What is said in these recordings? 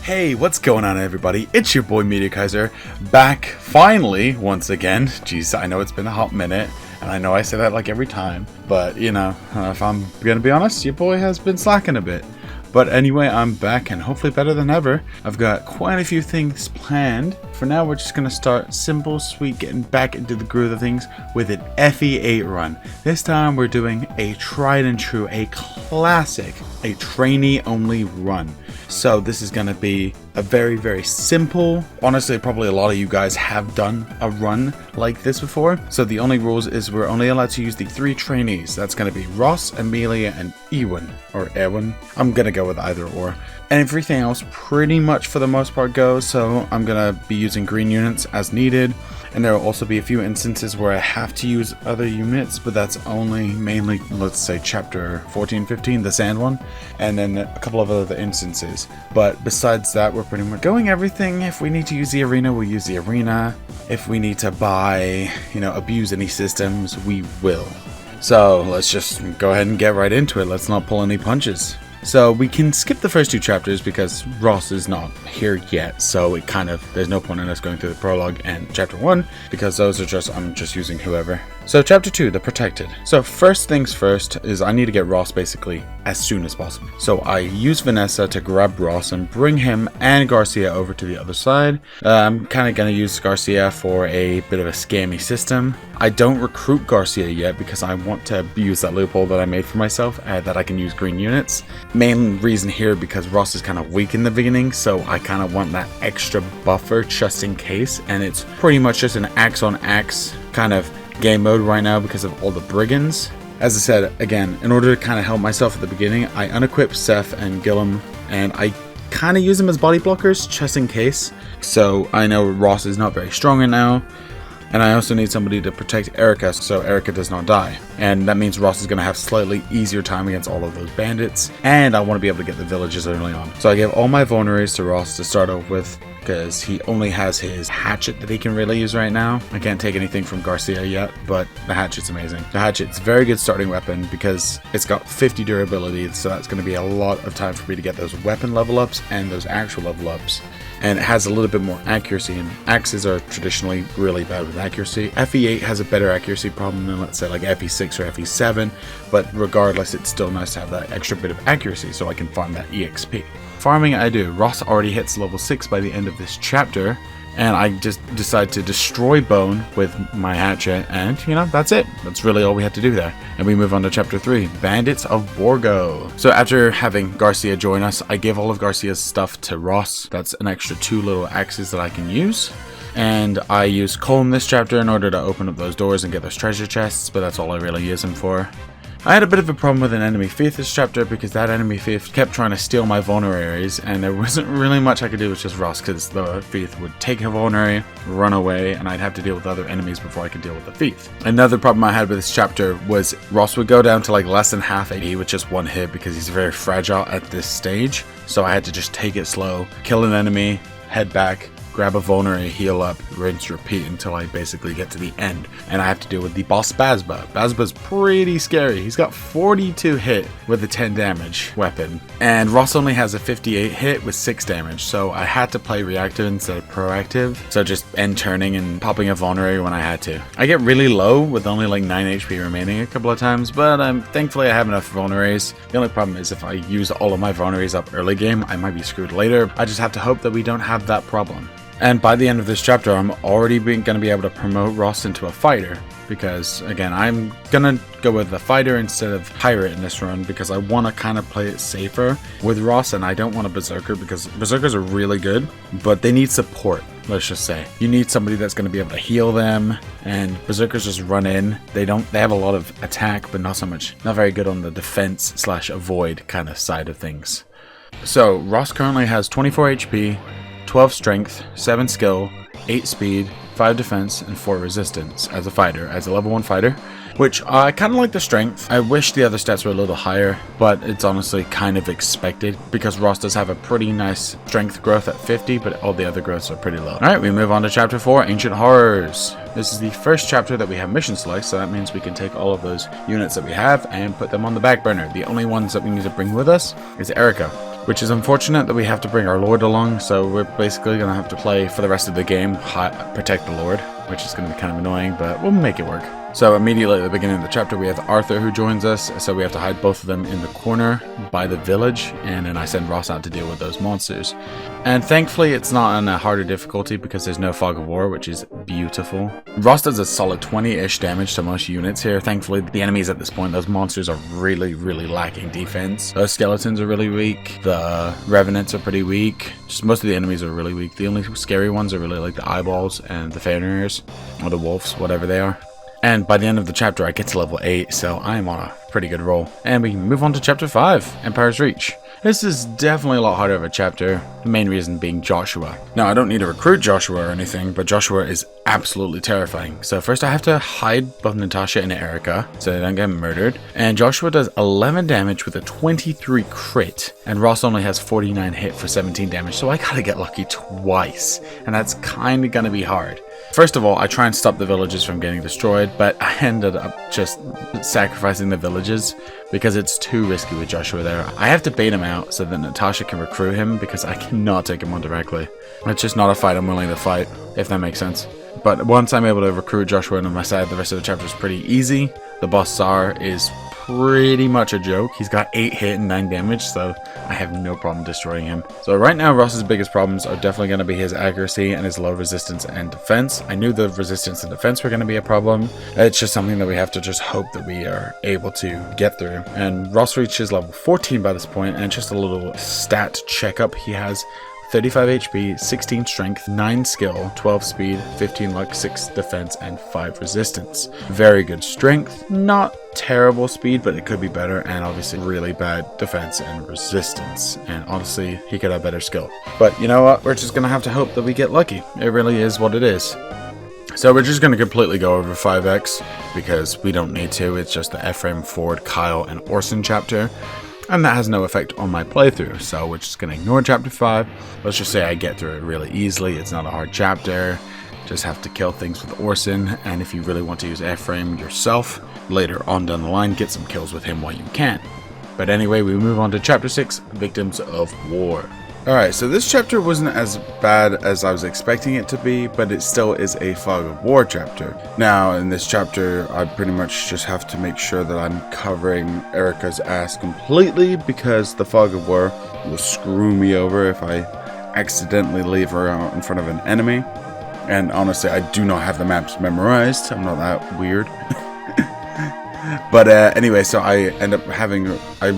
Hey, what's going on everybody? It's your boy Meteor Kaiser, back finally, once again. Jeez, I know it's been a hot minute, and I know I say that like every time, but you know, if I'm gonna be honest, your boy has been slacking a bit. But anyway, I'm back and hopefully better than ever. I've got quite a few things planned. For now, we're just going to start simple, sweet, getting back into the groove of things with an FE8 run. This time we're doing a tried and true, a classic, a trainee only run. So this is going to be a very, very simple, honestly, probably a lot of you guys have done a run like this before. So the only rules is we're only allowed to use the 3 trainees. That's going to be Ross, Amelia, and Ewan, or Ewan. I'm going to go with either or. And everything else pretty much for the most part goes. So I'm going to be using green units as needed. And there will also be a few instances where I have to use other units, but that's only mainly, let's say, chapter 14, 15, the sand one, and then a couple of other instances. But besides that, we're pretty much going everything. If we need to use the arena, we'll use the arena. If we need to buy, abuse any systems, we will. So let's just go ahead and get right into it. Let's not pull any punches. So we can skip the first 2 chapters because Ross is not here yet, so there's no point in us going through the prologue and chapter 1 because those are I'm just using whoever. So chapter 2, the protected. So first things first is I need to get Ross basically as soon as possible. So I use Vanessa to grab Ross and bring him and Garcia over to the other side. I'm kind of going to use Garcia for a bit of a scammy system. I don't recruit Garcia yet because I want to use that loophole that I made for myself that I can use green units. Main reason here because Ross is kind of weak in the beginning, so I kind of want that extra buffer just in case, and it's pretty much just an axe on axe kind of game mode right now because of all the brigands. As I said, again, in order to kind of help myself at the beginning, I unequip Seth and Gillum, and I kind of use them as body blockers just in case. So I know Ross is not very strong right now, and I also need somebody to protect Erica so Erica does not die. And that means Ross is going to have slightly easier time against all of those bandits, and I want to be able to get the villages early on. So I gave all my vulneraries to Ross to start off with, because he only has his hatchet that he can really use right now. I can't take anything from Garcia yet, but the hatchet's amazing. The hatchet's a very good starting weapon because it's got 50 durability, so that's going to be a lot of time for me to get those weapon level ups and those actual level ups. And it has a little bit more accuracy, and axes are traditionally really bad with accuracy. FE8 has a better accuracy problem than, let's say, like FE6 or FE7, but regardless, it's still nice to have that extra bit of accuracy so I can farm that EXP. Farming I do. Ross already hits level 6 by the end of this chapter, and I just decide to destroy Bone with my hatchet, and that's it. That's really all we had to do there. And we move on to chapter 3, Bandits of Borgo. So after having Garcia join us, I give all of Garcia's stuff to Ross. That's an extra 2 little axes that I can use. And I use Colm this chapter in order to open up those doors and get those treasure chests, but that's all I really use him for. I had a bit of a problem with an enemy thief this chapter because that enemy thief kept trying to steal my vulneraries, and there wasn't really much I could do with just Ross because the thief would take a vulnerary, run away, and I'd have to deal with other enemies before I could deal with the thief. Another problem I had with this chapter was Ross would go down to like less than half AP with just 1 hit because he's very fragile at this stage, so I had to just take it slow, kill an enemy, head back, grab a vulnerary, heal up, rinse, repeat until I basically get to the end. And I have to deal with the boss Bazba. Bazba's pretty scary. He's got 42 hit with a 10 damage weapon. And Ross only has a 58 hit with 6 damage. So I had to play reactive instead of proactive. So just end turning and popping a vulnerary when I had to. I get really low with only like 9 HP remaining a couple of times, but thankfully I have enough vulneraries. The only problem is if I use all of my vulneraries up early game, I might be screwed later. I just have to hope that we don't have that problem. And by the end of this chapter, I'm already going to be able to promote Ross into a fighter. Because, again, I'm going to go with the fighter instead of pirate in this run because I want to kind of play it safer with Ross, and I don't want a berserker because berserkers are really good, but they need support, let's just say. You need somebody that's going to be able to heal them, and berserkers just run in. They have a lot of attack, but not very good on the defense/avoid kind of side of things. So, Ross currently has 24 HP, 12 strength, 7 skill, 8 speed, 5 defense, and 4 resistance as a fighter, as a level 1 fighter, which I kind of like the strength. I wish the other stats were a little higher, but it's honestly kind of expected because Ross does have a pretty nice strength growth at 50, but all the other growths are pretty low. Alright, we move on to chapter 4, Ancient Horrors. This is the first chapter that we have mission select, so that means we can take all of those units that we have and put them on the back burner. The only ones that we need to bring with us is Erica. which is unfortunate that we have to bring our Lord along, so we're basically going to have to play for the rest of the game, protect the Lord, which is going to be kind of annoying, but we'll make it work. So immediately at the beginning of the chapter, we have Arthur who joins us, so we have to hide both of them in the corner by the village, and then I send Ross out to deal with those monsters. And thankfully, it's not on a harder difficulty because there's no fog of war, which is beautiful. Ross does a solid 20-ish damage to most units here. Thankfully, the enemies at this point, those monsters are really, really lacking defense. Those skeletons are really weak. The revenants are pretty weak. Just most of the enemies are really weak. The only scary ones are really like the eyeballs and the Fenrir's, or the wolves, whatever they are. And by the end of the chapter, I get to level 8, so I am on a pretty good roll. And we move on to chapter 5, Empire's Reach. This is definitely a lot harder of a chapter, the main reason being Joshua. Now, I don't need to recruit Joshua or anything, but Joshua is absolutely terrifying. So first I have to hide both Natasha and Erica so they don't get murdered. And Joshua does 11 damage with a 23 crit, and Ross only has 49 hit for 17 damage, so I gotta get lucky twice, and that's kinda gonna be hard. First of all, I try and stop the villages from getting destroyed, but I ended up just sacrificing the villages because it's too risky with Joshua there. I have to bait him out so that Natasha can recruit him because I cannot take him on directly. It's just not a fight I'm willing to fight, if that makes sense. But once I'm able to recruit Joshua on my side, the rest of the chapter is pretty easy. The boss Tsar is pretty much a joke. He's got 8 hit and 9 damage, so I have no problem destroying him. So right now, Ross's biggest problems are definitely going to be his accuracy and his low resistance and defense. I knew the resistance and defense were going to be a problem. It's just something that we have to just hope that we are able to get through. And Ross reaches level 14 by this point, and just a little stat checkup. He has 35 HP, 16 strength, 9 skill, 12 speed, 15 luck, 6 defense, and 5 resistance. Very good strength, not terrible speed, but it could be better, and obviously really bad defense and resistance. And honestly, he could have better skill. But you know what? We're just gonna have to hope that we get lucky. It really is what it is. So we're just going to completely go over 5X because we don't need to. It's just the Ephraim, Ford, Kyle, and Orson chapter. And that has no effect on my playthrough, so we're just going to ignore chapter 5. Let's just say I get through it really easily. It's not a hard chapter. Just have to kill things with Orson, and if you really want to use Ephraim yourself, later on down the line, get some kills with him while you can. But anyway, we move on to chapter 6, Victims of War. Alright, so this chapter wasn't as bad as I was expecting it to be, but it still is a Fog of War chapter. Now, in this chapter, I pretty much just have to make sure that I'm covering Erica's ass completely, because the Fog of War will screw me over if I accidentally leave her out in front of an enemy. And honestly, I do not have the maps memorized. I'm not that weird. But anyway, so I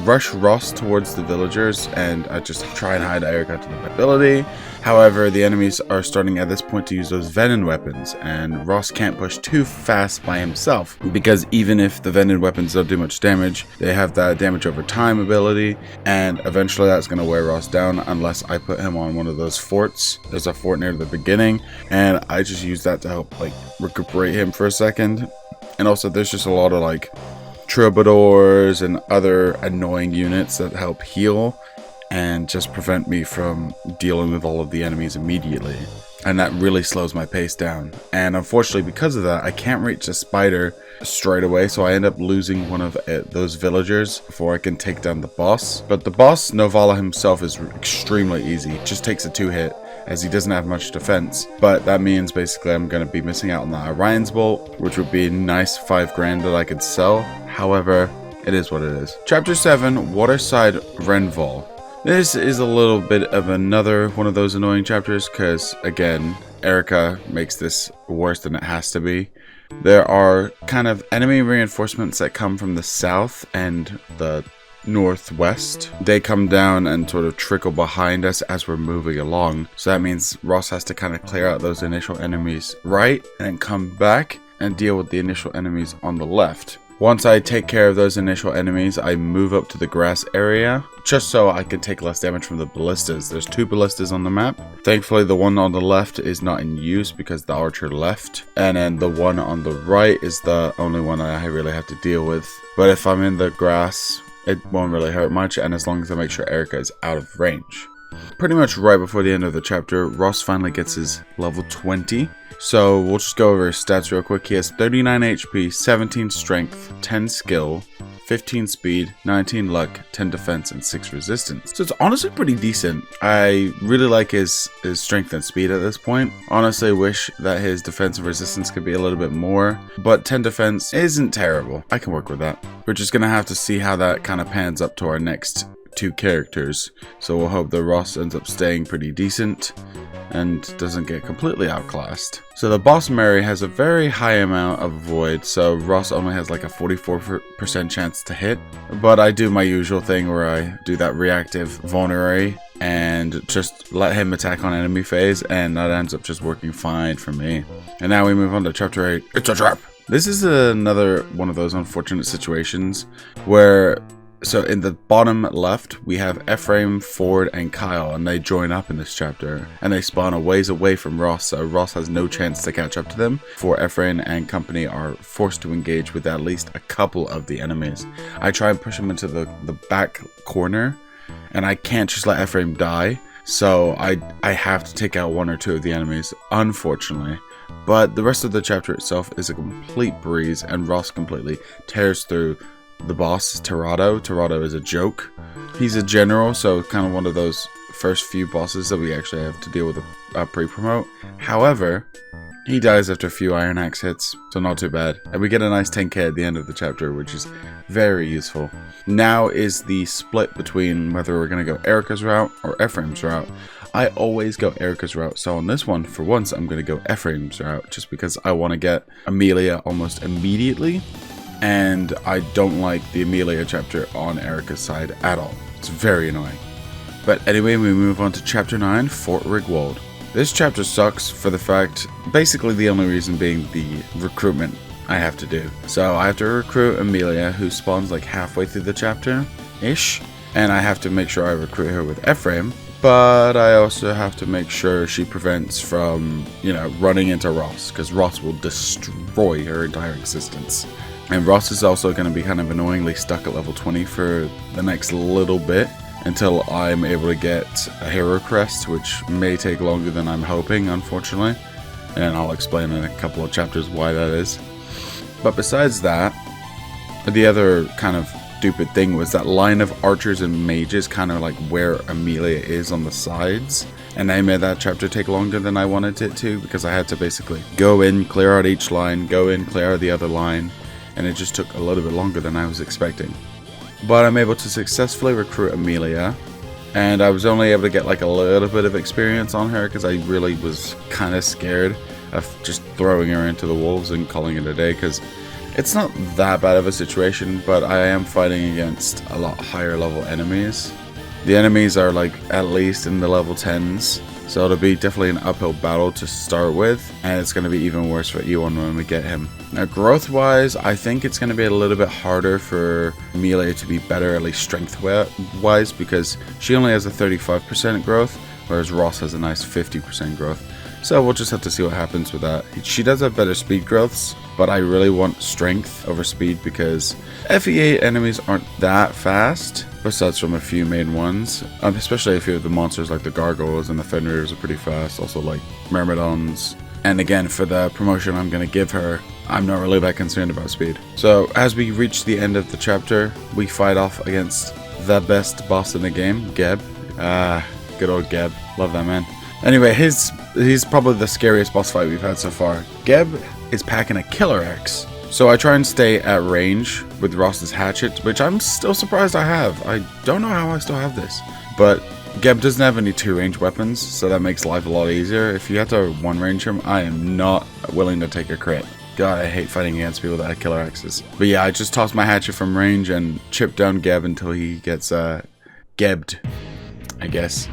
rush Ross towards the villagers, and I just try and hide Erica to the ability. However, the enemies are starting at this point to use those venom weapons, and Ross can't push too fast by himself, because even if the venom weapons don't do much damage, they have that damage over time ability, and eventually that's going to wear Ross down unless I put him on one of those forts. There's a fort near the beginning, and I just use that to help recuperate him for a second. And also there's just a lot of troubadours and other annoying units that help heal and just prevent me from dealing with all of the enemies immediately. And that really slows my pace down. And unfortunately, because of that, I can't reach the spider straight away, so I end up losing one of those villagers before I can take down the boss. But the boss, Novala himself, is extremely easy. It just takes a 2-hit, as he doesn't have much defense. But that means basically I'm going to be missing out on the Orion's Bolt, which would be a nice 5 grand that I could sell. However, it is what it is. Chapter 7, Waterside Renval. This is a little bit of another one of those annoying chapters because, again, Erica makes this worse than it has to be. There are kind of enemy reinforcements that come from the south and the northwest. They come down and sort of trickle behind us as we're moving along. So that means Ross has to kind of clear out those initial enemies right and come back and deal with the initial enemies on the left. Once I take care of those initial enemies, I move up to the grass area, just so I can take less damage from the ballistas. There's 2 ballistas on the map. Thankfully, the one on the left is not in use because the archer left. And then the one on the right is the only one I really have to deal with. But if I'm in the grass, it won't really hurt much, and as long as I make sure Erica is out of range. Pretty much right before the end of the chapter, Ross finally gets his level 20. So we'll just go over his stats real quick. He has 39 HP, 17 strength, 10 skill, 15 speed, 19 luck, 10 defense, and 6 resistance. So it's honestly pretty decent. I really like his strength and speed at this point. Honestly, wish that his defense and resistance could be a little bit more, but 10 defense isn't terrible. I can work with that. We're just gonna have to see how that kind of pans up to our next 2 characters. So we'll hope that Ross ends up staying pretty decent and doesn't get completely outclassed. So the boss Mary has a very high amount of void, so Ross only has like a 44% chance to hit. But I do my usual thing where I do that reactive vulnerary and just let him attack on enemy phase, and that ends up just working fine for me. And now we move on to chapter 8. It's a trap! This is another one of those unfortunate situations where, so in the bottom left, we have Ephraim, Ford, and Kyle, and they join up in this chapter, and they spawn a ways away from Ross, so Ross has no chance to catch up to them, for Ephraim and company are forced to engage with at least a couple of the enemies. I try and push them into the back corner, and I can't just let Ephraim die, so I have to take out 1 or 2 of the enemies, unfortunately. But the rest of the chapter itself is a complete breeze, and Ross completely tears through the boss, Tirado. Tirado is a joke. He's a general, so kind of one of those first few bosses that we actually have to deal with a pre-promote. However, he dies after a few Iron Axe hits, so not too bad. And we get a nice 10k at the end of the chapter, which is very useful. Now is the split between whether we're going to go Erica's route or Ephraim's route. I always go Erica's route, so on this one, for once, I'm going to go Ephraim's route, just because I want to get Amelia almost immediately. And I don't like the Amelia chapter on Erica's side at all. It's very annoying. But anyway, we move on to chapter 9, Fort Rigwald. This chapter sucks for the fact, basically the only reason being the recruitment I have to do. So I have to recruit Amelia, who spawns like halfway through the chapter-ish. And I have to make sure I recruit her with Ephraim. But I also have to make sure she prevents from, running into Ross, because Ross will destroy her entire existence. And Ross is also going to be kind of annoyingly stuck at level 20 for the next little bit until I'm able to get a hero crest, which may take longer than I'm hoping, unfortunately. And I'll explain in a couple of chapters why that is. But besides that, the other kind of stupid thing was that line of archers and mages kind of like where Amelia is on the sides. And I made that chapter take longer than I wanted it to, because I had to basically go in, clear out each line, go in, clear out the other line. And it just took a little bit longer than I was expecting. But I'm able to successfully recruit Amelia, and I was only able to get like a little bit of experience on her because I really was kind of scared of just throwing her into the wolves and calling it a day, because it's not that bad of a situation, but I am fighting against a lot higher level enemies. The enemies are like at least in the level 10s, so it'll be definitely an uphill battle to start with, and it's going to be even worse for Ewan when we get him. Now growth wise, I think it's going to be a little bit harder for Amelia to be better, at least strength wise, because she only has a 35% growth, whereas Ross has a nice 50% growth. So we'll just have to see what happens with that. She does have better speed growths, but I really want strength over speed because FE8 enemies aren't that fast, besides from a few main ones. Especially a few of the monsters like the gargoyles and the fenrir's are pretty fast, also like myrmidons. And again, for the promotion I'm going to give her, I'm not really that concerned about speed. So as we reach the end of the chapter, we fight off against the best boss in the game, Geb. Good old Geb. Love that man. Anyway, he's probably the scariest boss fight we've had so far. Geb is packing a killer axe. So I try and stay at range with Ross's hatchet, which I'm still surprised I have. I don't know how I still have this. But Geb doesn't have any 2-range weapons, so that makes life a lot easier. If you have to 1-range him, I am not willing to take a crit. God, I hate fighting against people that have killer axes. But yeah, I just toss my hatchet from range and chip down Geb until he gets gebbed, I guess.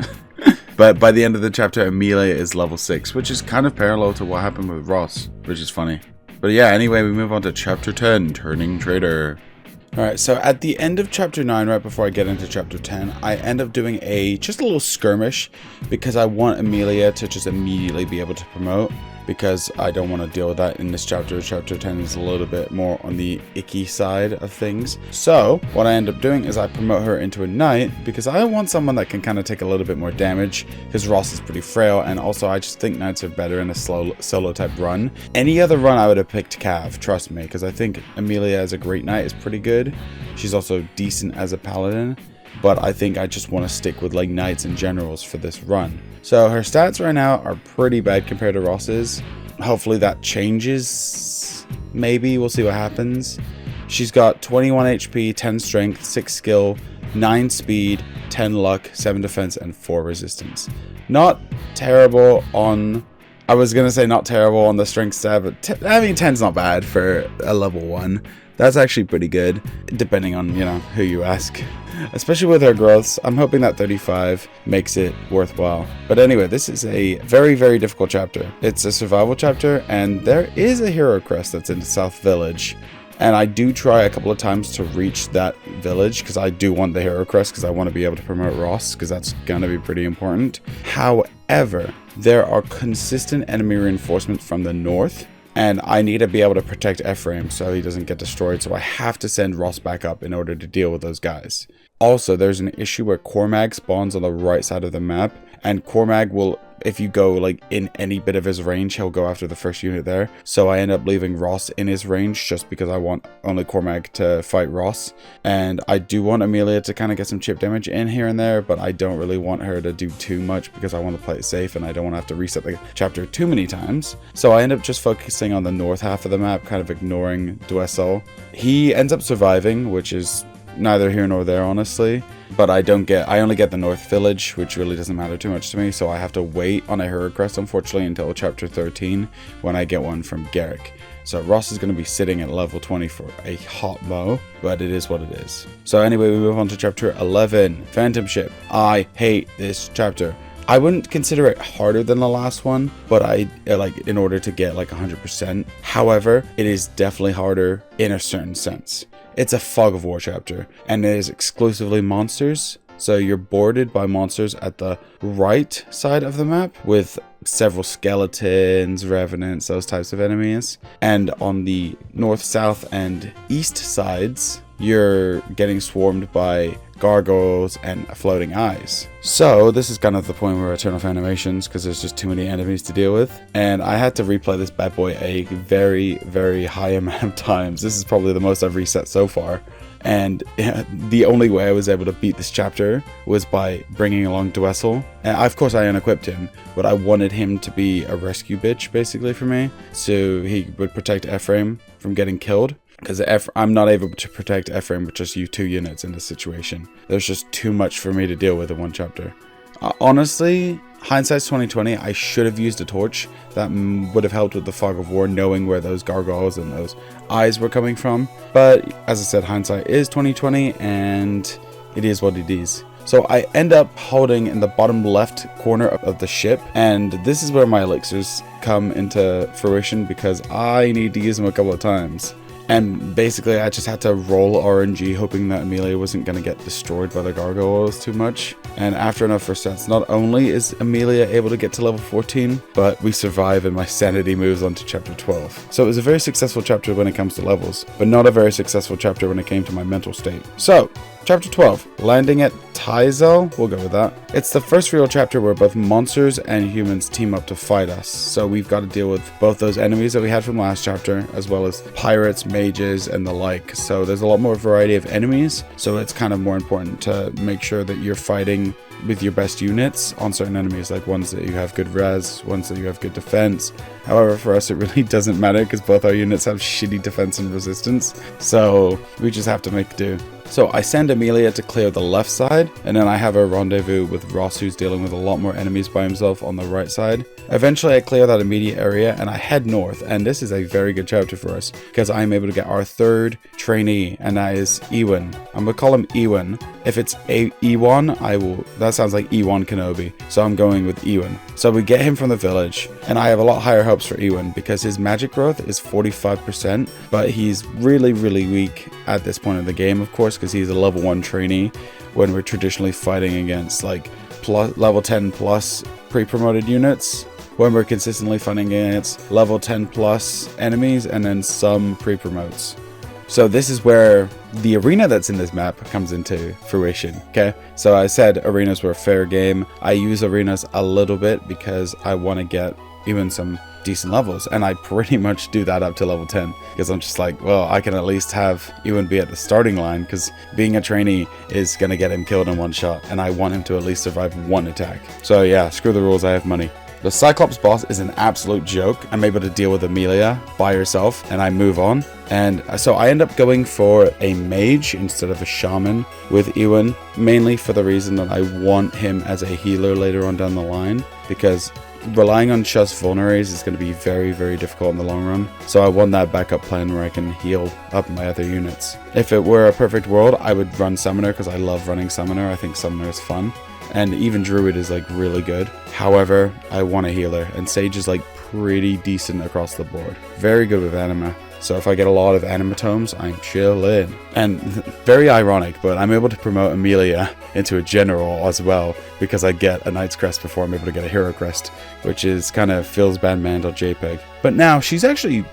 But by the end of the chapter, Amelia is level 6, which is kind of parallel to what happened with Ross, which is funny. But yeah, anyway, we move on to chapter 10, Turning Traitor. Alright, so at the end of chapter 9, right before I get into chapter 10, I end up doing just a little skirmish because I want Amelia to just immediately be able to promote. because I don't want to deal with that in this chapter. Chapter 10 is a little bit more on the icky side of things. So what I end up doing is I promote her into a knight because I want someone that can kind of take a little bit more damage, because Ross is pretty frail, and also I just think knights are better in a solo type run. Any other run I would have picked Cav, trust me, because I think Amelia as a great knight is pretty good. She's also decent as a paladin, but I think I just want to stick with like knights and generals for this run. So her stats right now are pretty bad compared to Ross's. Hopefully that changes. Maybe we'll see what happens. She's got 21 HP, 10 strength, 6 skill, 9 speed, 10 luck, 7 defense, and 4 resistance. Not terrible on... I was going to say not terrible on the strength stat, but I mean 10's not bad for a level 1. That's actually pretty good, depending on, you know, who you ask. Especially with her growths, I'm hoping that 35 makes it worthwhile. But anyway, this is a very, very difficult chapter. It's a survival chapter, and there is a hero crest that's in the South Village. And I do try a couple of times to reach that village, because I do want the hero crest, because I want to be able to promote Ross, because that's going to be pretty important. However, there are consistent enemy reinforcements from the north, and I need to be able to protect Ephraim so he doesn't get destroyed, so I have to send Ross back up in order to deal with those guys. Also, there's an issue where Cormag spawns on the right side of the map, and Cormag will, if you go like in any bit of his range, he'll go after the first unit there. So I end up leaving Ross in his range just because I want only Cormag to fight Ross. And I do want Amelia to kind of get some chip damage in here and there, but I don't really want her to do too much because I want to play it safe and I don't want to have to reset the chapter too many times. So I end up just focusing on the north half of the map, kind of ignoring Duessel. He ends up surviving, which is neither here nor there, honestly, but I only get the North Village, which really doesn't matter too much to me, so I have to wait on a hero crest, unfortunately, until chapter 13 when I get one from Garrick. So Ross is going to be sitting at level 20 for a hot mo, but it is what it is. So anyway, we move on to chapter 11, Phantom Ship. I hate this chapter. I wouldn't consider it harder than the last one, but I like in order to get like 100%. However, it is definitely harder in a certain sense. It's a fog of war chapter, and it is exclusively monsters. So you're boarded by monsters at the right side of the map with several skeletons, revenants, those types of enemies. And on the north, south, and east sides, you're getting swarmed by gargoyles and floating eyes. So this is kind of the point where I turn off animations because there's just too many enemies to deal with, and I had to replay this bad boy a very, very high amount of times. This is probably the most I've reset so far, and the only way I was able to beat this chapter was by bringing along Duessel. And of course I unequipped him, but I wanted him to be a rescue bitch basically for me, so he would protect Ephraim from getting killed. Because I'm not able to protect Ephraim with just you 2 units in this situation. There's just too much for me to deal with in one chapter. Honestly, hindsight's 2020. I should have used a torch. That would have helped with the fog of war, knowing where those gargoyles and those eyes were coming from. But as I said, hindsight is 2020, and it is what it is. So I end up holding in the bottom left corner of the ship, and this is where my elixirs come into fruition because I need to use them a couple of times. And basically I just had to roll RNG hoping that Amelia wasn't going to get destroyed by the gargoyles too much. And after enough first sets, not only is Amelia able to get to level 14, but we survive and my sanity moves on to chapter 12. So it was a very successful chapter when it comes to levels, but not a very successful chapter when it came to my mental state. So chapter 12, landing at Tyzel, we'll go with that. It's the first real chapter where both monsters and humans team up to fight us. So we've got to deal with both those enemies that we had from last chapter, as well as pirates, mages, and the like. So there's a lot more variety of enemies. So it's kind of more important to make sure that you're fighting with your best units on certain enemies, like ones that you have good res, ones that you have good defense. However, for us it really doesn't matter because both our units have shitty defense and resistance, so we just have to make do. So I send Amelia to clear the left side, and then I have a rendezvous with Ross, who's dealing with a lot more enemies by himself on the right side. Eventually I clear that immediate area and I head north, and this is a very good chapter for us because I'm able to get our third trainee, and that is Ewan. I'm gonna call him Ewan. If it's Ewan, that sounds like Ewan Kenobi, so I'm going with Ewan. So we get him from the village, and I have a lot higher hopes for Ewan because his magic growth is 45%, but he's really, really weak at this point in the game, of course, because he's a level 1 trainee when we're traditionally fighting against like level 10 plus pre-promoted units. when we're consistently fighting against level 10 plus enemies and then some pre-promotes. So this is where the arena that's in this map comes into fruition, okay? So I said arenas were a fair game. I use arenas a little bit because I want to get even some decent levels, and I pretty much do that up to level 10 because I'm just like, well, I can at least have Ewan be at the starting line because being a trainee is going to get him killed in one shot, and I want him to at least survive one attack. So yeah, screw the rules, I have money. The Cyclops boss is an absolute joke. I'm able to deal with Amelia by herself and I move on. And so I end up going for a mage instead of a shaman with Ewan, mainly for the reason that I want him as a healer later on down the line, because relying on just vulneraries is going to be very, very difficult in the long run. So I want that backup plan where I can heal up my other units. If it were a perfect world, I would run Summoner because I love running Summoner. I think Summoner is fun. And even Druid is like really good. However, I want a healer, and Sage is like pretty decent across the board. Very good with anima. So if I get a lot of animatomes, I'm chillin'. And very ironic, but I'm able to promote Amelia into a general as well because I get a Knight's Crest before I'm able to get a Hero Crest, which is kind of Phil's BadMan.jpg. But now she's actually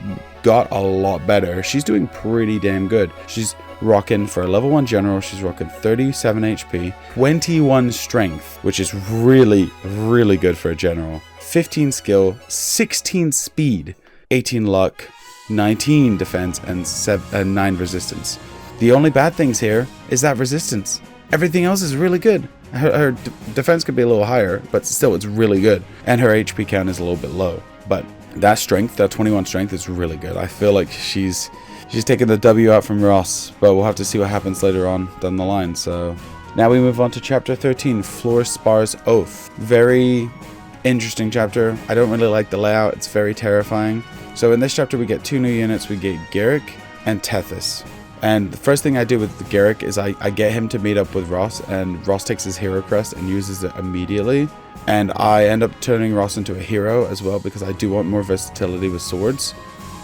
got a lot better. She's doing pretty damn good. She's rocking, for a level 1 general, she's rocking 37 HP, 21 strength, which is really, really good for a general, 15 skill, 16 speed, 18 luck, 19 defense, and 9 resistance. The only bad things here is that resistance. Everything else is really good. Her defense could be a little higher, but still it's really good. And her HP count is a little bit low. But that strength, that 21 strength is really good. I feel like she's taking the W out from Ross, but we'll have to see what happens later on down the line. So now we move on to chapter 13, Fluorspar's Oath. Very interesting chapter. I don't really like the layout. It's very terrifying. So in this chapter we get 2 new units. We get Garrick and Tethys. And the first thing I do with Garrick is I get him to meet up with Ross, and Ross takes his Hero Crest and uses it immediately. And I end up turning Ross into a hero as well because I do want more versatility with swords,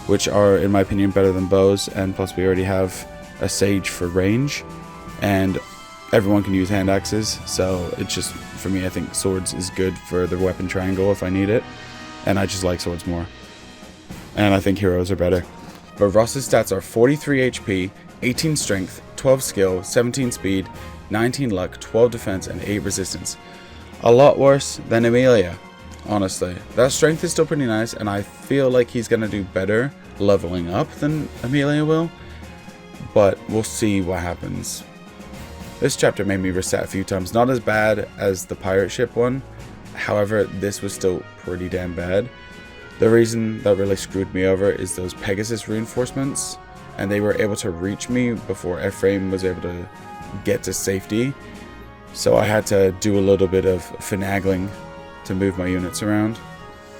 which are, in my opinion, better than bows. And plus we already have a Sage for range, and everyone can use hand axes. So it's just, for me, I think swords is good for the weapon triangle if I need it. And I just like swords more. And I think heroes are better. But Ross's stats are 43 HP, 18 strength, 12 skill, 17 speed, 19 luck, 12 defense, and 8 resistance. A lot worse than Amelia, honestly. That strength is still pretty nice, and I feel like he's going to do better leveling up than Amelia will. But we'll see what happens. This chapter made me reset a few times. Not as bad as the pirate ship one. However, this was still pretty damn bad. The reason that really screwed me over is those Pegasus reinforcements, and they were able to reach me before Ephraim was able to get to safety. So I had to do a little bit of finagling to move my units around.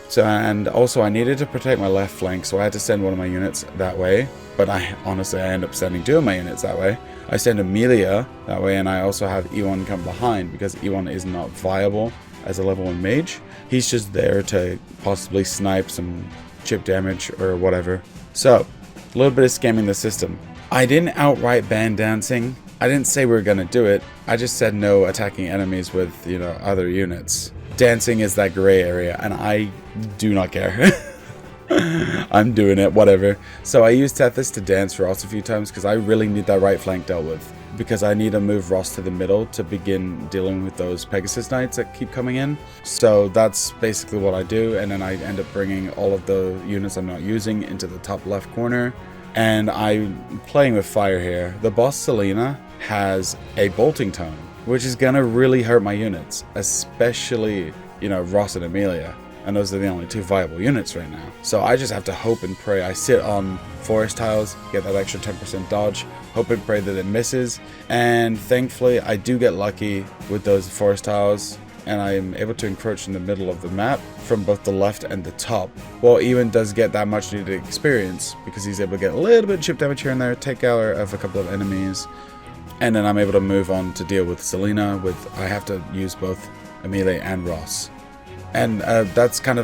So, and also I needed to protect my left flank, so I had to send one of my units that way. But I end up sending 2 of my units that way. I send Amelia that way, and I also have Ewan come behind because Ewan is not viable as a level 1 mage. He's just there to possibly snipe some chip damage or whatever. So, a little bit of scamming the system. I didn't outright ban dancing. I didn't say we were gonna do it. I just said no attacking enemies with, other units. Dancing is that gray area, and I do not care. I'm doing it, whatever. So I used Tethys to dance Ross a few times because I really need that right flank dealt with. Because I need to move Ross to the middle to begin dealing with those Pegasus Knights that keep coming in. So that's basically what I do, and then I end up bringing all of the units I'm not using into the top left corner. And I'm playing with fire here. The boss Selena has a bolting tone, which is gonna really hurt my units, especially, Ross and Amelia. And those are the only 2 viable units right now. So I just have to hope and pray. I sit on forest tiles, get that extra 10% dodge, hope and pray that it misses. And thankfully, I do get lucky with those forest tiles, and I am able to encroach in the middle of the map from both the left and the top. Well, Ewan does get that much needed experience because he's able to get a little bit of chip damage here and there, take out of a couple of enemies. And then I'm able to move on to deal with Selena. I have to use both Amelia and Ross. And this kind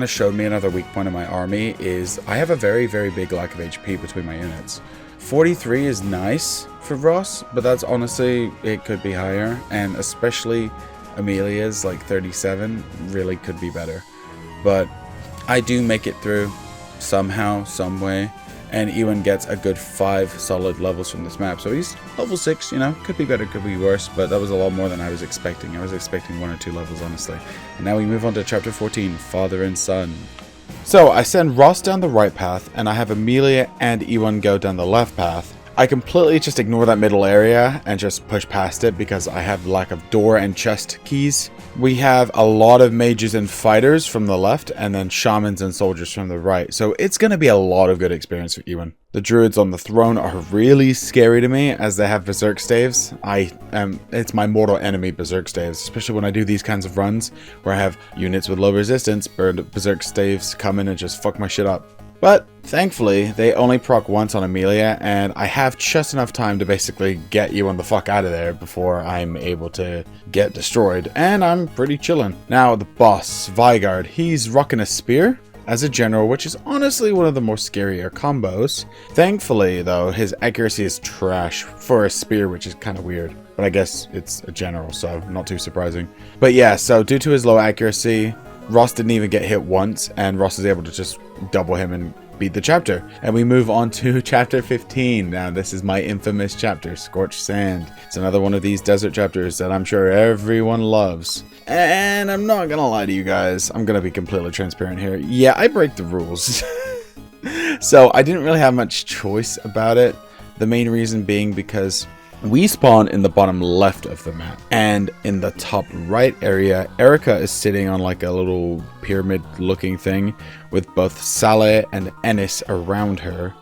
of showed me another weak point of my army is I have a very, very big lack of HP between my units. 43 is nice for Ross, but that's honestly, it could be higher. And especially Amelia's like 37 really could be better. but I do make it through somehow, some way. And Ewan gets a good 5 solid levels from this map. So he's level 6, you know, could be better, could be worse, but that was a lot more than I was expecting. I was expecting 1 or 2 levels, honestly. And now we move on to chapter 14, Father and Son. So I send Ross down the right path, and I have Amelia and Ewan go down the left path. I completely just ignore that middle area and just push past it because I have lack of door and chest keys. We have a lot of mages and fighters from the left, and then shamans and soldiers from the right. So it's going to be a lot of good experience for Ewan. The druids on the throne are really scary to me as they have berserk staves. It's my mortal enemy, berserk staves, especially when I do these kinds of runs where I have units with low resistance, berserk staves come in and just fuck my shit up. But thankfully, they only proc once on Amelia, and I have just enough time to basically get Ewan the fuck out of there before I'm able to get destroyed, and I'm pretty chillin'. Now, the boss, Vigard, he's rocking a spear as a general, which is honestly one of the more scarier combos. Thankfully, though, his accuracy is trash for a spear, which is kind of weird. But I guess it's a general, so not too surprising. But yeah, so due to his low accuracy, Ross didn't even get hit once, and Ross is able to just double him and beat the chapter. And we move on to chapter 15. Now, this is my infamous chapter, Scorched Sand. It's another one of these desert chapters that I'm sure everyone loves. And I'm not gonna lie to you guys, I'm gonna be completely transparent here. Yeah, I break the rules. So I didn't really have much choice about it. The main reason being because we spawn in the bottom left of the map, and in the top right area, Erica is sitting on like a little pyramid looking thing with both Saleh and Ennis around her,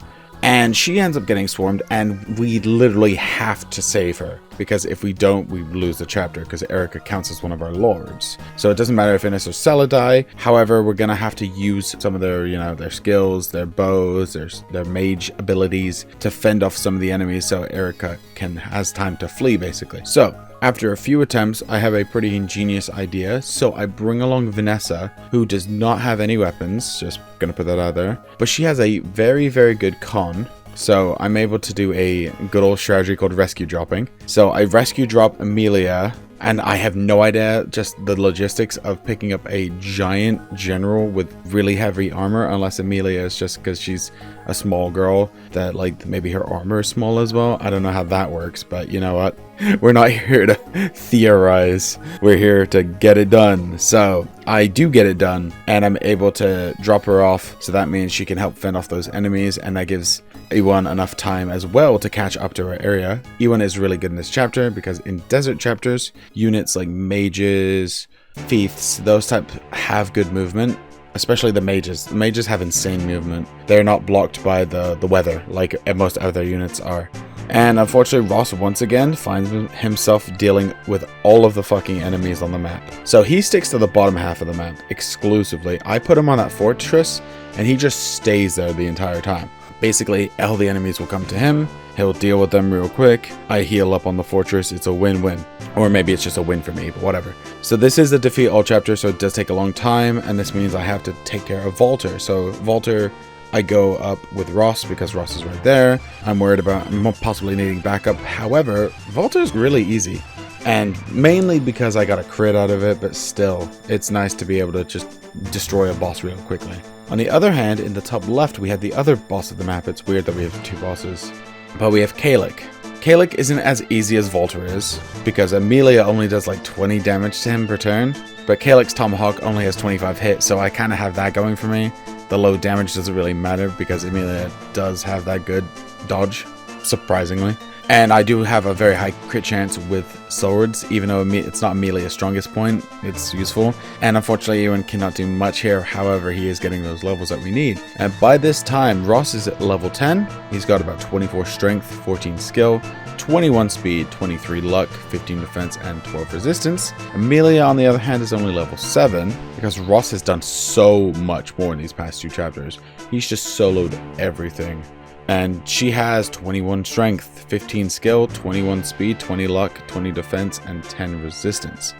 and she ends up getting swarmed, and we literally have to save her, because if we don't, we lose the chapter, because Erica counts as one of our lords. So it doesn't matter if Ennis or Saleh die. However, we're gonna have to use some of their, their skills, their bows, their mage abilities to fend off some of the enemies, so Erica has time to flee, basically. So after a few attempts, I have a pretty ingenious idea. So I bring along Vanessa, who does not have any weapons, just gonna put that out there, but she has a very, very good con. So I'm able to do a good old strategy called rescue dropping. So I rescue drop Amelia, and I have no idea just the logistics of picking up a giant general with really heavy armor, unless Amelia is just because she's a small girl that like maybe her armor is small as well. I don't know how that works, but you know what? We're not here to theorize. We're here to get it done. So I do get it done, and I'm able to drop her off. So that means she can help fend off those enemies, and that gives Ewan enough time as well to catch up to her area. Ewan is really good in this chapter because in desert chapters, units like mages, fiefs, those type have good movement. Especially the mages. The mages have insane movement. They're not blocked by the weather like most other units are. And unfortunately, Ross once again finds himself dealing with all of the fucking enemies on the map. So he sticks to the bottom half of the map exclusively. I put him on that fortress, and he just stays there the entire time. Basically, all the enemies will come to him. He'll deal with them real quick. I heal up on the fortress. It's a win-win. Or maybe it's just a win for me, but whatever. So this is a defeat all chapter, so it does take a long time, and this means I have to take care of Walter. So Walter, I go up with Ross because Ross is right there. I'm worried about possibly needing backup. However, Walter is really easy, and mainly because I got a crit out of it, but still, it's nice to be able to just destroy a boss real quickly. On the other hand, in the top left, we have the other boss of the map. It's weird that we have two bosses, but we have Kalik. Kalik isn't as easy as Walter is, because Amelia only does like 20 damage to him per turn, but Kalik's Tomahawk only has 25 hits, so I kind of have that going for me. The low damage doesn't really matter because Amelia does have that good dodge, surprisingly. And I do have a very high crit chance with swords, even though it's not Amelia's strongest point, it's useful. And unfortunately, Ewan cannot do much here, however, he is getting those levels that we need. And by this time, Ross is at level 10, he's got about 24 strength, 14 skill, 21 speed, 23 luck, 15 defense, and 12 resistance. Amelia, on the other hand, is only level 7, because Ross has done so much more in these past two chapters. He's just soloed everything. And she has 21 strength, 15 skill, 21 speed, 20 luck, 20 defense, and 10 resistance.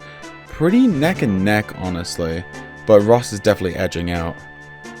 Pretty neck and neck, honestly, but Ross is definitely edging out.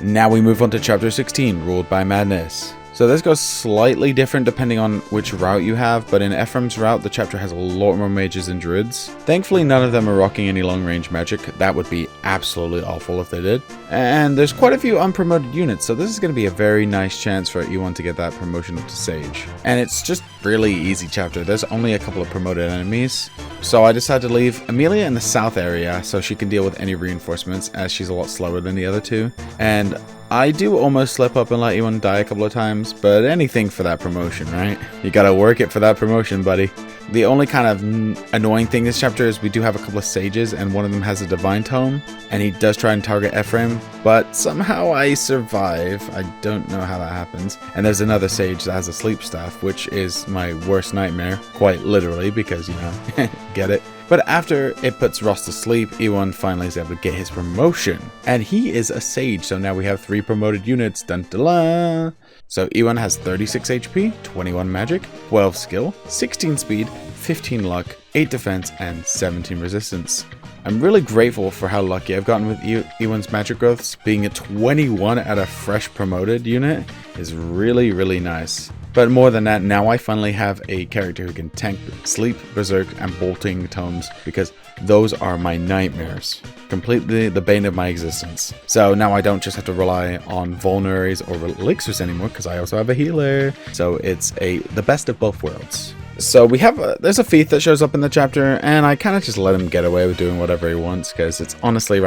Now we move on to chapter 16, Ruled by Madness. So this goes slightly different depending on which route you have, but in Ephraim's route, the chapter has a lot more mages and druids. Thankfully, none of them are rocking any long-range magic. That would be absolutely awful if they did. And there's quite a few unpromoted units, so this is going to be a very nice chance for E1 to get that promotion up to Sage. And it's just really easy chapter. There's only a couple of promoted enemies. So I decided to leave Amelia in the south area so she can deal with any reinforcements, as she's a lot slower than the other two. And I do almost slip up and let E1 die a couple of times, but anything for that promotion, right? You gotta work it for that promotion, buddy. The only kind of annoying thing this chapter is we do have a couple of sages, and one of them has a divine tome, and he does try and target Ephraim, but somehow I survive. I don't know how that happens. And there's another sage that has a sleep staff, which is my worst nightmare, quite literally, because, you know, get it? But after it puts Ross to sleep, E1 finally is able to get his promotion. And he is a sage, so now we have 3 promoted units. Dun dun dun. So E1 has 36 HP, 21 magic, 12 skill, 16 speed, 15 luck, 8 defense, and 17 resistance. I'm really grateful for how lucky I've gotten with E1's magic growths. Being a 21 at a fresh promoted unit is really, really nice. But more than that, now I finally have a character who can tank Sleep, Berserk, and Bolting tomes, because those are my nightmares. Completely the bane of my existence. So now I don't just have to rely on vulneraries or elixirs anymore, because I also have a healer. So it's the best of both worlds. So we have there's a thief that shows up in the chapter, and I kind of just let him get away with doing whatever he wants, because it's honestly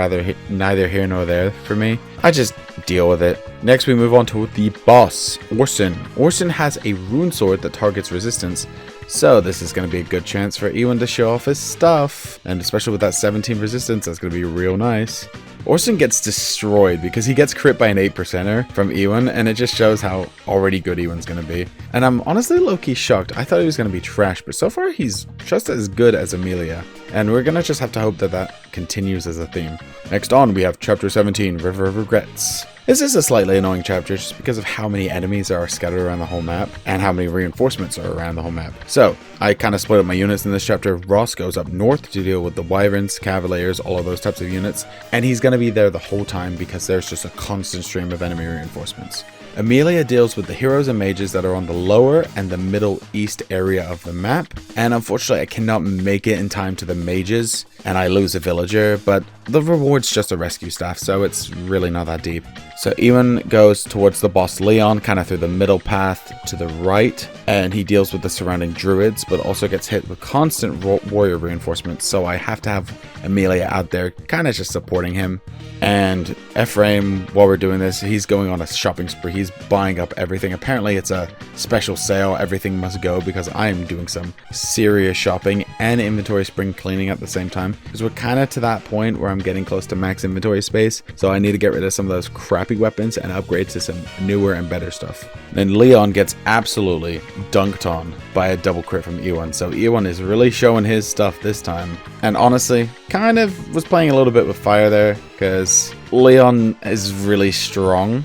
neither here nor there for me. I just deal with it. Next we move on to the boss, Orson. Orson has a rune sword that targets resistance, so this is going to be a good chance for E1 to show off his stuff, and especially with that 17 resistance, that's going to be real nice. Orson gets destroyed because he gets crit by an 8%er from E1, and it just shows how already good E1's going to be. And I'm honestly low-key shocked. I thought he was going to be trash, but so far he's just as good as Amelia. And we're going to just have to hope that that continues as a theme. Next on, we have Chapter 17, River of Regrets. This is a slightly annoying chapter just because of how many enemies are scattered around the whole map and how many reinforcements are around the whole map. So, I kind of split up my units in this chapter. Ross goes up north to deal with the Wyverns, Cavaliers, all of those types of units, and he's going to be there the whole time because there's just a constant stream of enemy reinforcements. Amelia deals with the heroes and mages that are on the lower and the middle east area of the map, and unfortunately I cannot make it in time to the mages, and I lose a villager, but the reward's just a rescue staff, so it's really not that deep. So E1 goes towards the boss Leon, kind of through the middle path to the right, and he deals with the surrounding druids, but also gets hit with constant warrior reinforcements, so I have to have Amelia out there kind of just supporting him. And Ephraim, while we're doing this, he's going on a shopping spree. He's buying up everything. Apparently it's a special sale. Everything must go, because I am doing some serious shopping and inventory spring cleaning at the same time. Because we're kind of to that point where I'm getting close to max inventory space. So I need to get rid of some of those crappy weapons and upgrade to some newer and better stuff. Then Leon gets absolutely dunked on by a double crit from E1. So E1 is really showing his stuff this time. And honestly, kind of was playing a little bit with fire there, because Leon is really strong.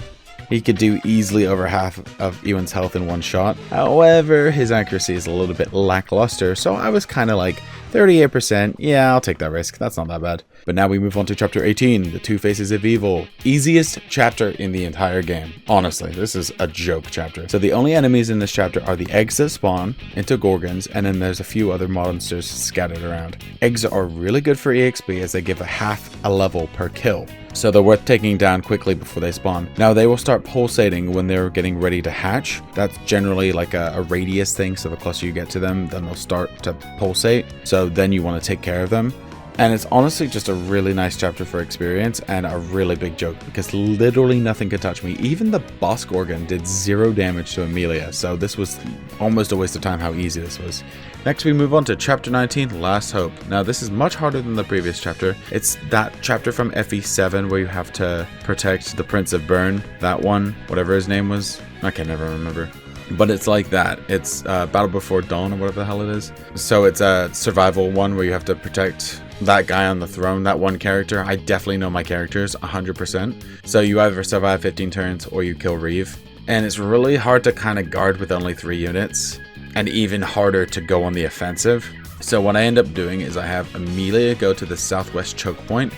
He could do easily over half of E1's health in one shot. However, his accuracy is a little bit lackluster, so I was kind of like, 38%, yeah, I'll take that risk. That's not that bad. But now we move on to Chapter 18, The Two Faces of Evil. Easiest chapter in the entire game. Honestly, this is a joke chapter. So the only enemies in this chapter are the eggs that spawn into Gorgons, and then there's a few other monsters scattered around. Eggs are really good for EXP as they give half a level per kill, so they're worth taking down quickly before they spawn. Now they will start pulsating when they're getting ready to hatch. That's generally like a radius thing, so the closer you get to them, then they'll start to pulsate. So then you want to take care of them. And it's honestly just a really nice chapter for experience, and a really big joke because literally nothing could touch me. Even the boss Gorgon did 0 damage to Amelia, so this was almost a waste of time how easy this was. Next we move on to Chapter 19, Last Hope. Now this is much harder than the previous chapter. It's that chapter from FE7 where you have to protect the Prince of Bern, that one, whatever his name was. I can never remember. But it's like that. It's Battle Before Dawn or whatever the hell it is. So it's a survival one where you have to protect that guy on the throne, that one character. I definitely know my characters 100%. So you either survive 15 turns or you kill Reeve. And it's really hard to kind of guard with only 3 units. And even harder to go on the offensive. So what I end up doing is I have Amelia go to the southwest choke point,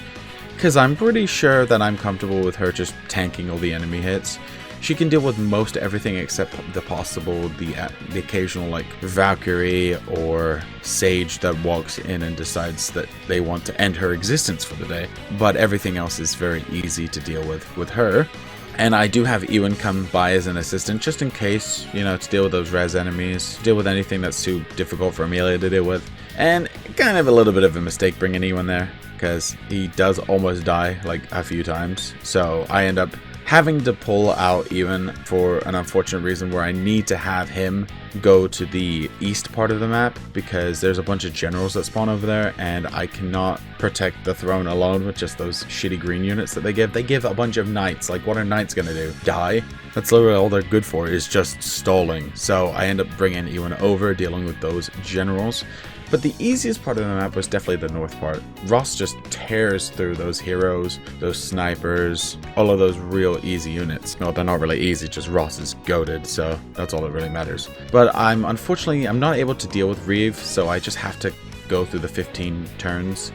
because I'm pretty sure that I'm comfortable with her just tanking all the enemy hits. She can deal with most everything except the occasional like Valkyrie or Sage that walks in and decides that they want to end her existence for the day. But everything else is very easy to deal with her. And I do have Ewan come by as an assistant just in case, you know, to deal with those res enemies, deal with anything that's too difficult for Amelia to deal with. And kind of a little bit of a mistake bringing Ewan there, because he does almost die like a few times. So I end up having to pull out Ewan for an unfortunate reason where I need to have him go to the east part of the map because there's a bunch of generals that spawn over there and I cannot protect the throne alone with just those shitty green units that they give. They give a bunch of knights. Like, what are knights gonna do? Die? That's literally all they're good for, is just stalling. So I end up bringing Ewan over, dealing with those generals. But the easiest part of the map was definitely the north part. Ross just tears through those heroes, those snipers, all of those real easy units. No, they're not really easy, just Ross is goated, so that's all that really matters. But unfortunately, I'm not able to deal with Reeve, so I just have to go through the 15 turns.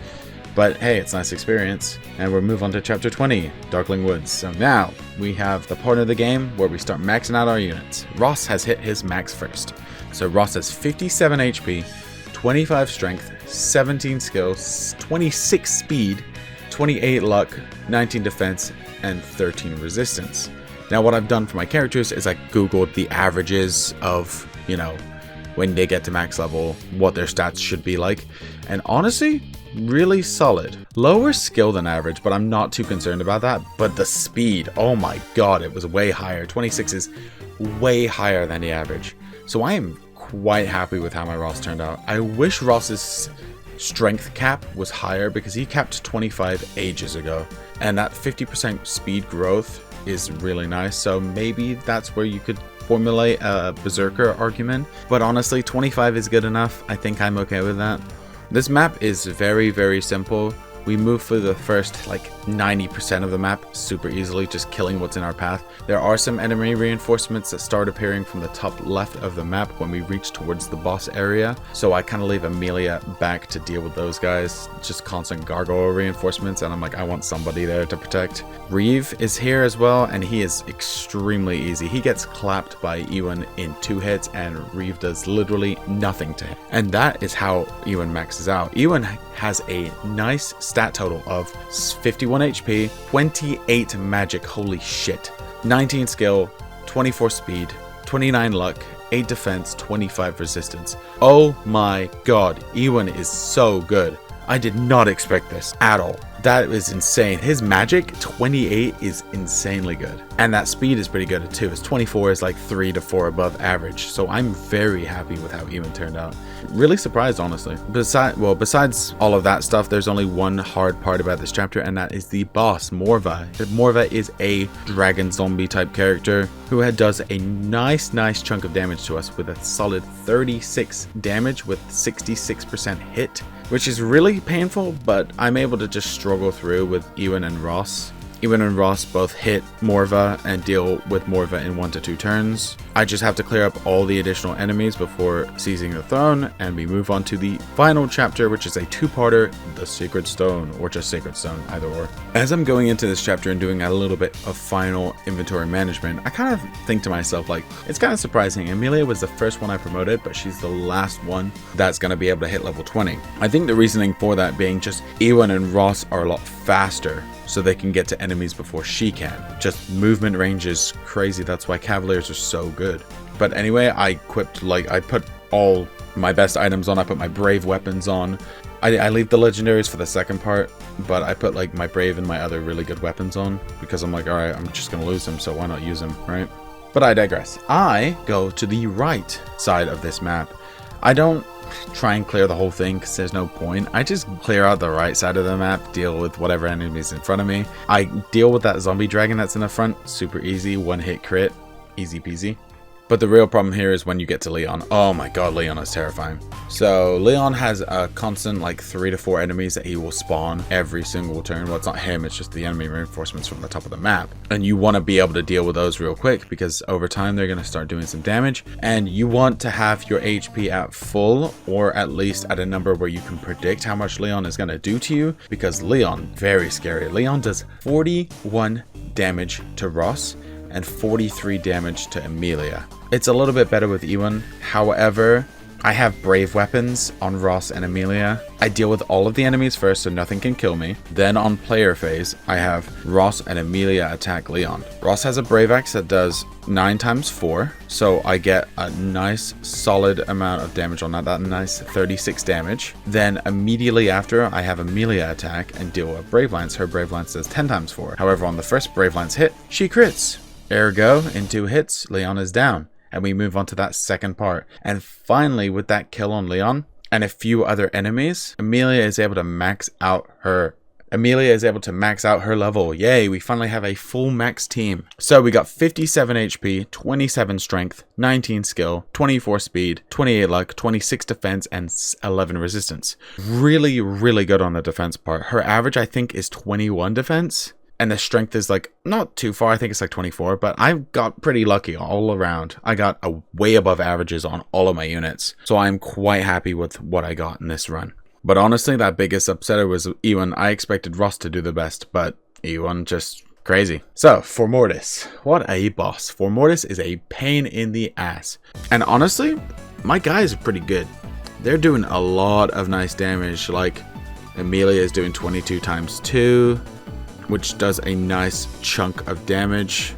But hey, it's a nice experience. And we'll move on to chapter 20, Darkling Woods. So now we have the part of the game where we start maxing out our units. Ross has hit his max first. So Ross has 57 HP, 25 strength, 17 skills, 26 speed, 28 luck, 19 defense, and 13 resistance. Now what I've done for my characters is I googled the averages of, you know, when they get to max level, what their stats should be like. And honestly, really solid. Lower skill than average, but I'm not too concerned about that. But the speed, oh my god, it was way higher. 26 is way higher than the average. So I am quite happy with how my Ross turned out. I wish Ross's strength cap was higher because he capped 25 ages ago, and that 50% speed growth is really nice. So maybe that's where you could formulate a berserker argument, but honestly 25 is good enough. I think I'm okay with that. This map is very, very simple. We move through the first like 90% of the map super easily, just killing what's in our path. There are some enemy reinforcements that start appearing from the top left of the map when we reach towards the boss area. So I kind of leave Amelia back to deal with those guys, just constant gargoyle reinforcements, and I'm like, I want somebody there to protect. Reeve is here as well, and he is extremely easy. He gets clapped by Ewan in 2 hits, and Reeve does literally nothing to him. And that is how Ewan maxes out. Ewan has a nice stat total of 51 HP, 28 magic, holy shit, 19 skill, 24 speed, 29 luck, 8 defense, 25 resistance. Oh my god, Ewan is so good. I did not expect this at all. That is insane. His magic, 28, is insanely good. And that speed is pretty good too. His 24 is like 3 to 4 above average. So I'm very happy with how Ewan turned out. Really surprised, honestly. Besides all of that stuff, there's only one hard part about this chapter, and that is the boss, Morva. Morva is a dragon zombie type character who does a nice chunk of damage to us with a solid 36 damage with 66% hit, which is really painful, but I'm able to just struggle through with Ewan and Ross. Ewan and Ross both hit Morva and deal with Morva in 1 to 2 turns. I just have to clear up all the additional enemies before seizing the throne, and we move on to the final chapter, which is a 2-parter, The Sacred Stone, or just Sacred Stone, either or. As I'm going into this chapter and doing a little bit of final inventory management, I kind of think to myself, like, it's kind of surprising. Amelia was the first one I promoted, but she's the last one that's going to be able to hit level 20. I think the reasoning for that being just Ewan and Ross are a lot faster, so they can get to enemies before she can. Just movement range is crazy. That's why Cavaliers are so good. But anyway, I put all my best items on. I put my brave weapons on. I leave the legendaries for the second part, but I put like my brave and my other really good weapons on because I'm like, all right, I'm just gonna lose them, so why not use them, right? But I digress. I go to the right side of this map. I don't try and clear the whole thing because there's no point. I just clear out the right side of the map, deal with whatever enemies in front of me. I deal with that zombie dragon that's in the front, super easy, 1-hit crit, easy peasy. But the real problem here is when you get to Leon. Oh my god, Leon is terrifying. So Leon has a constant like 3 to 4 enemies that he will spawn every single turn. Well, it's not him, it's just the enemy reinforcements from the top of the map. And you want to be able to deal with those real quick because over time they're going to start doing some damage. And you want to have your HP at full, or at least at a number where you can predict how much Leon is going to do to you, because Leon, very scary. Leon does 41 damage to Ross and 43 damage to Amelia. It's a little bit better with Ewan. However, I have brave weapons on Ross and Amelia. I deal with all of the enemies first so nothing can kill me. Then on player phase, I have Ross and Amelia attack Leon. Ross has a brave axe that does 9 times 4. So I get a nice solid amount of damage on that nice 36 damage. Then immediately after, I have Amelia attack and deal a brave lance. Her brave lance does 10 times 4. However, on the first brave lance hit, she crits. Ergo, in 2 hits, Leon is down. And we move on to that second part. And finally, with that kill on Leon and a few other enemies, Amelia is able to max out her level. Yay, we finally have a full max team. So we got 57 HP, 27 strength, 19 skill, 24 speed, 28 luck, 26 defense, and 11 resistance. Really, really good on the defense part. Her average, I think, is 21 defense. And the strength is like not too far. I think it's like 24, but I got pretty lucky all around. I got a way above averages on all of my units. So I'm quite happy with what I got in this run. But honestly, that biggest upsetter was Ewan. I expected Ross to do the best, but Ewan just crazy. So for Mortis, what a boss. For Mortis is a pain in the ass. And honestly, my guys are pretty good. They're doing a lot of nice damage. Like Amelia is doing 22 times 2. Which does a nice chunk of damage.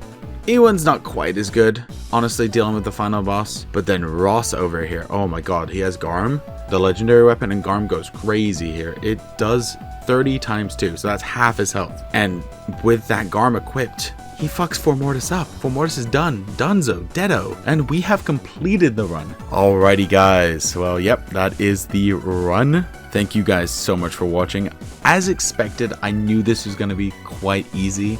Ewan's not quite as good, honestly, dealing with the final boss. But then Ross over here, oh my god, he has Garm, the legendary weapon, and Garm goes crazy here. It does 30 times 2, so that's half his health. And with that Garm equipped, he fucks For Mortis up. For Mortis is done. Dunzo. Deado. And we have completed the run. Alrighty, guys. Well, yep, that is the run. Thank you guys so much for watching. As expected, I knew this was going to be quite easy.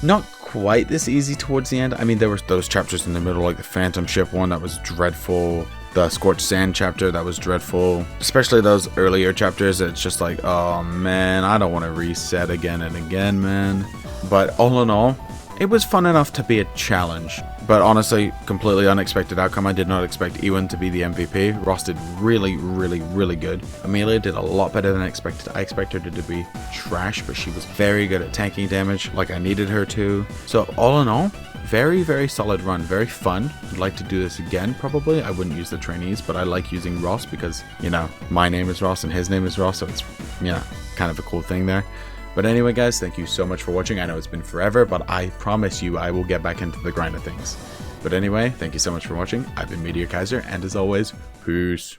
Not quite this easy towards the end. I mean, there were those chapters in the middle, like the Phantom Ship one that was dreadful. The Scorched Sand chapter that was dreadful. Especially those earlier chapters. It's just like, oh man, I don't want to reset again and again, man. But all in all, it was fun enough to be a challenge. But honestly, completely unexpected outcome. I did not expect Ewan to be the MVP. Ross did really, really, really good. Amelia did a lot better than I expected. I expected her to be trash, but she was very good at tanking damage like I needed her to. So all in all, very, very solid run. Very fun. I'd like to do this again, probably. I wouldn't use the trainees, but I like using Ross because, you know, my name is Ross and his name is Ross. So it's, you know, kind of a cool thing there. But anyway, guys, thank you so much for watching. I know it's been forever, but I promise you I will get back into the grind of things. But anyway, thank you so much for watching. I've been Meteor Kaiser, and as always, peace.